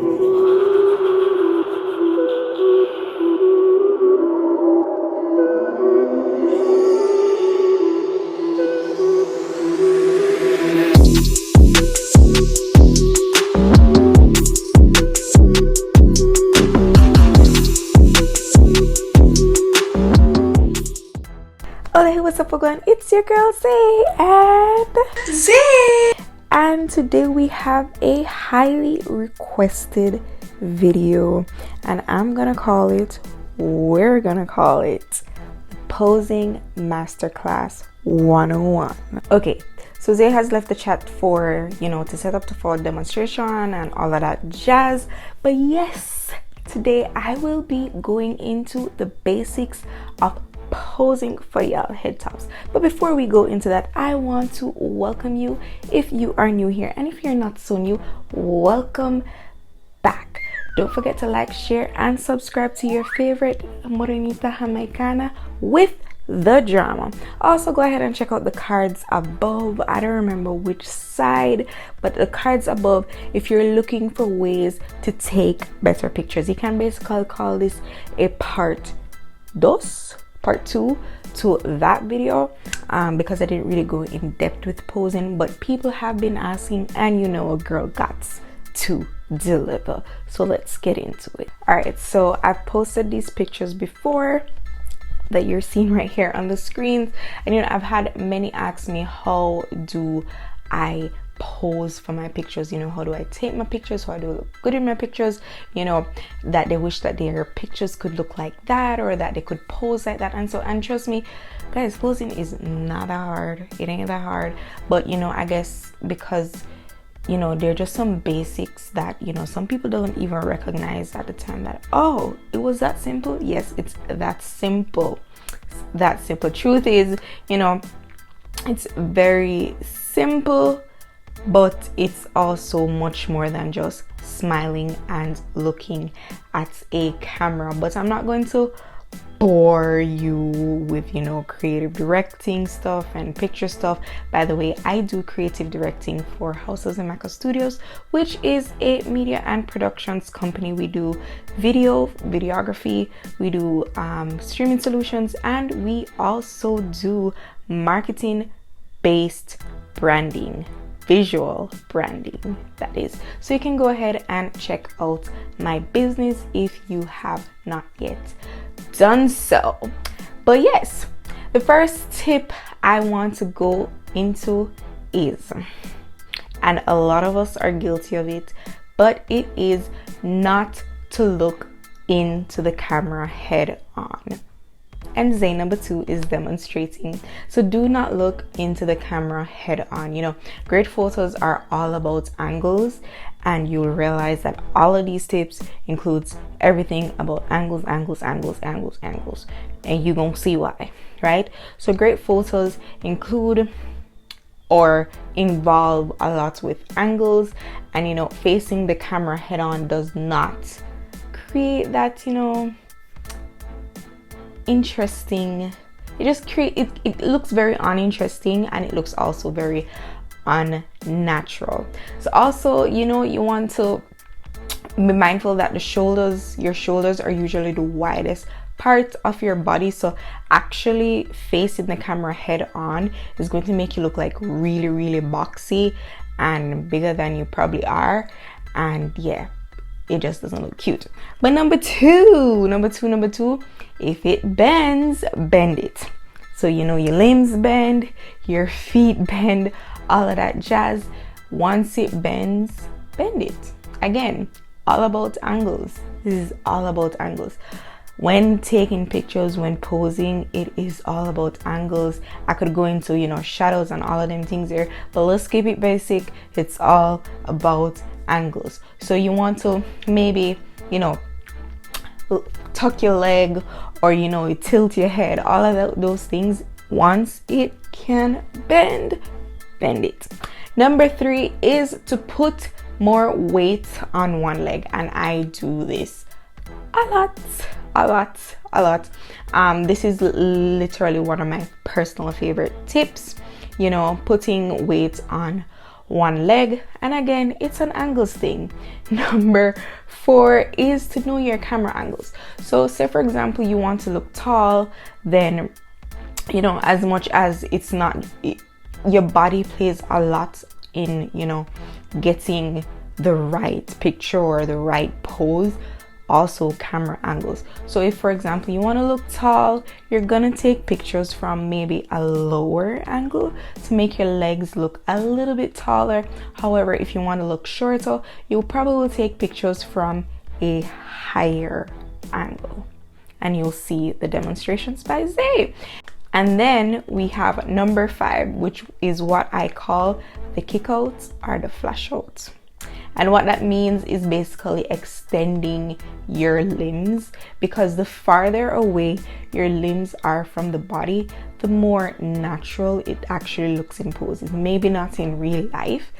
Hey, what's up everyone? It's your girl Zay and today we have a highly requested video, and we're gonna call it Posing Masterclass 101. Okay, so Zay has left the chat for to set up for demonstration and all of that jazz, but yes, today I will be going into the basics of posing for y'all head tops. But before we go into that, I want to welcome you if you are new here, and if you're not so new, welcome back. Don't forget to like, share, and subscribe to your favorite Morenita Jamaicana with the drama. Also, go ahead and check out the cards above. I don't remember which side, but the cards above, if you're looking for ways to take better pictures. You can basically call this a part 2 to that video, because I didn't really go in depth with posing, but people have been asking, and a girl got to deliver. So let's get into it. All right, so I've posted these pictures before that you're seeing right here on the screens, and I've had many ask me, how do I pose for my pictures? How do I take my pictures? How do I look good in my pictures? That they wish that their pictures could look like that, or that they could pose like that. And trust me guys, posing is not that hard. It ain't that hard. But I guess because there are just some basics that some people don't even recognize at the time, that oh, it was that simple. Yes, it's that simple. Truth is, it's very simple, but it's also much more than just smiling and looking at a camera. But I'm not going to bore you with creative directing stuff and picture stuff. By the way, I do creative directing for Houses and Macro Studios, which is a media and productions company. We do videography, we do streaming solutions, and we also do marketing based branding, visual branding, that is. So you can go ahead and check out my business if you have not yet done so. But yes, the first tip I want to go into is, and a lot of us are guilty of it, but it is not to look into the camera head on. And Zay number 2 is demonstrating. So do not look into the camera head on. Great photos are all about angles, and you'll realize that all of these tips includes everything about angles, and you're gonna see why, right? So great photos include or involve a lot with angles, and facing the camera head on does not create that interesting. It looks very uninteresting, and it looks also very unnatural. So also you want to be mindful that your shoulders are usually the widest part of your body. So actually facing the camera head on is going to make you look like really, really boxy and bigger than you probably are, and yeah, it just doesn't look cute. But number two, if it bends, bend it. So your limbs bend, your feet bend, all of that jazz. Once it bends, bend it. Again, all about angles. This is all about angles. When taking pictures, when posing, it is all about angles. I could go into shadows and all of them things there, but let's keep it basic. It's all about angles. So you want to maybe tuck your leg, or you tilt your head, all of those things. Once it can bend it. Number 3 is to put more weight on one leg, and I do this a lot. This is literally one of my personal favorite tips, putting weight on one leg, and again, it's an angles thing. Number 4 is to know your camera angles. So say for example you want to look tall, then as much as it's not, your body plays a lot in getting the right picture or the right pose. Also camera angles. So if for example you want to look tall, you're gonna take pictures from maybe a lower angle to make your legs look a little bit taller. However, if you want to look shorter, you'll probably take pictures from a higher angle, and you'll see the demonstrations by Zay. And then we have number 5, which is what I call the kickouts or the flashouts. And what that means is basically extending your limbs, because the farther away your limbs are from the body, the more natural it actually looks in poses. Maybe not in real life,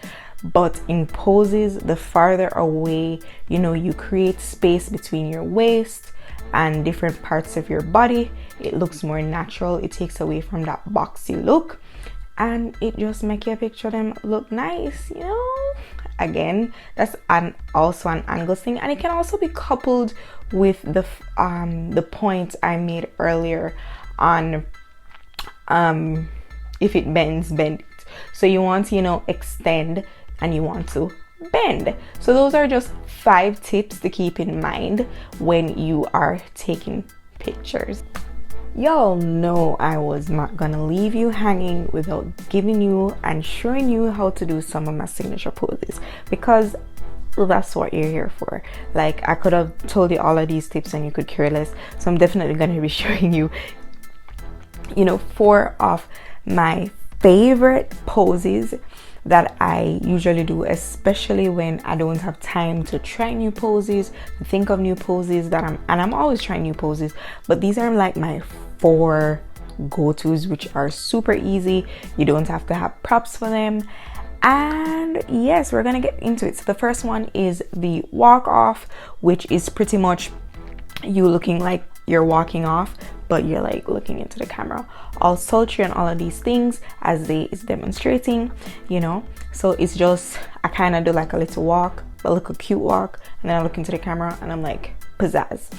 but in poses, the farther away, you create space between your waist and different parts of your body, it looks more natural. It takes away from that boxy look, and it just make your picture them look nice. Again, that's also an angles thing, and it can also be coupled with the point I made earlier on if it bends, bend it. So you want to extend and you want to bend. So those are just 5 tips to keep in mind when you are taking pictures. Y'all know I was not gonna leave you hanging without giving you and showing you how to do some of my signature poses, because that's what you're here for. Like, I could have told you all of these tips and you could care less, so I'm definitely gonna be showing you 4 of my favorite poses that I usually do, especially when I don't have time to try new poses, to think of new poses I'm always trying new poses, but these are like my 4 go-tos, which are super easy. You don't have to have props for them. And yes, we're gonna get into it. So the first one is the walk off, which is pretty much you looking like you're walking off, but you're like looking into the camera, all sultry and all of these things as they is demonstrating, so it's just, I kind of do like a little walk, a little cute walk, and then I look into the camera and I'm like pizzazz.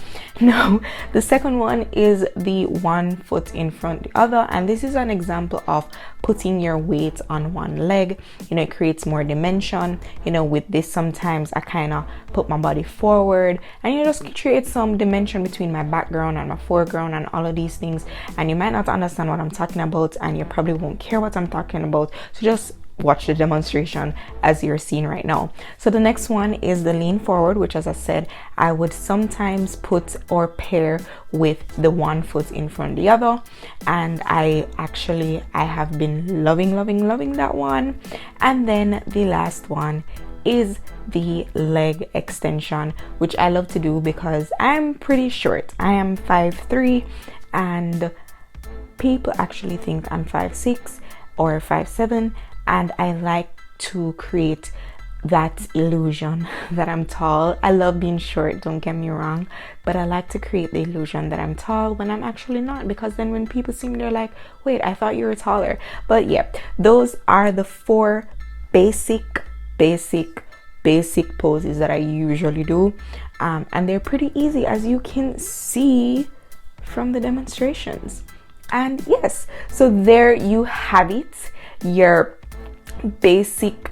Now the second one is the one foot in front the other, and this is an example of putting your weight on one leg. It creates more dimension. With this, sometimes I kind of put my body forward and just create some dimension between my background and my foreground and all of these things, and you might not understand what I'm talking about, and you probably won't care what I'm talking about, so just watch the demonstration as you're seeing right now. So the next one is the lean forward, which, as I said, I would sometimes put or pair with the one foot in front of the other, and I have been loving that one. And then the last one is the leg extension, which I love to do because I'm pretty short. I am 5'3", and people actually think I'm 5'6" or 5'7", and I like to create that illusion that I'm tall. I love being short, don't get me wrong, but I like to create the illusion that I'm tall when I'm actually not, because then when people see me, they're like, wait, I thought you were taller. But yeah, those are the 4 basic poses that I usually do, and they're pretty easy, as you can see from the demonstrations. And yes, so there you have it, your basic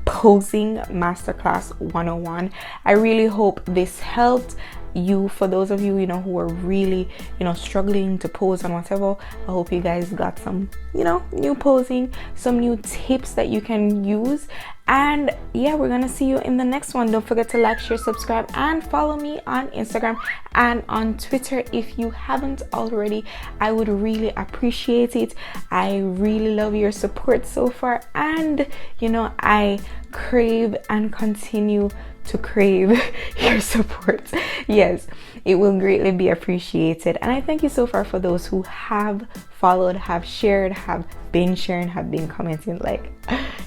posing masterclass 101. I really hope this helped you. For those of you who are really struggling to pose and whatever, I hope you guys got some new posing, some new tips that you can use. And yeah, we're gonna see you in the next one. Don't forget to like, share, subscribe, and follow me on Instagram and on Twitter if you haven't already. I would really appreciate it. I really love your support so far, and I crave and continue to crave your support. Yes, it will greatly be appreciated, and I thank you so far for those who have followed, have shared, have been sharing, have been commenting. Like,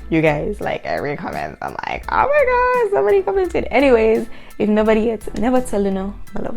you guys, like, every comment I'm like, oh my god, somebody commented. Anyways, if nobody yet, never tell I love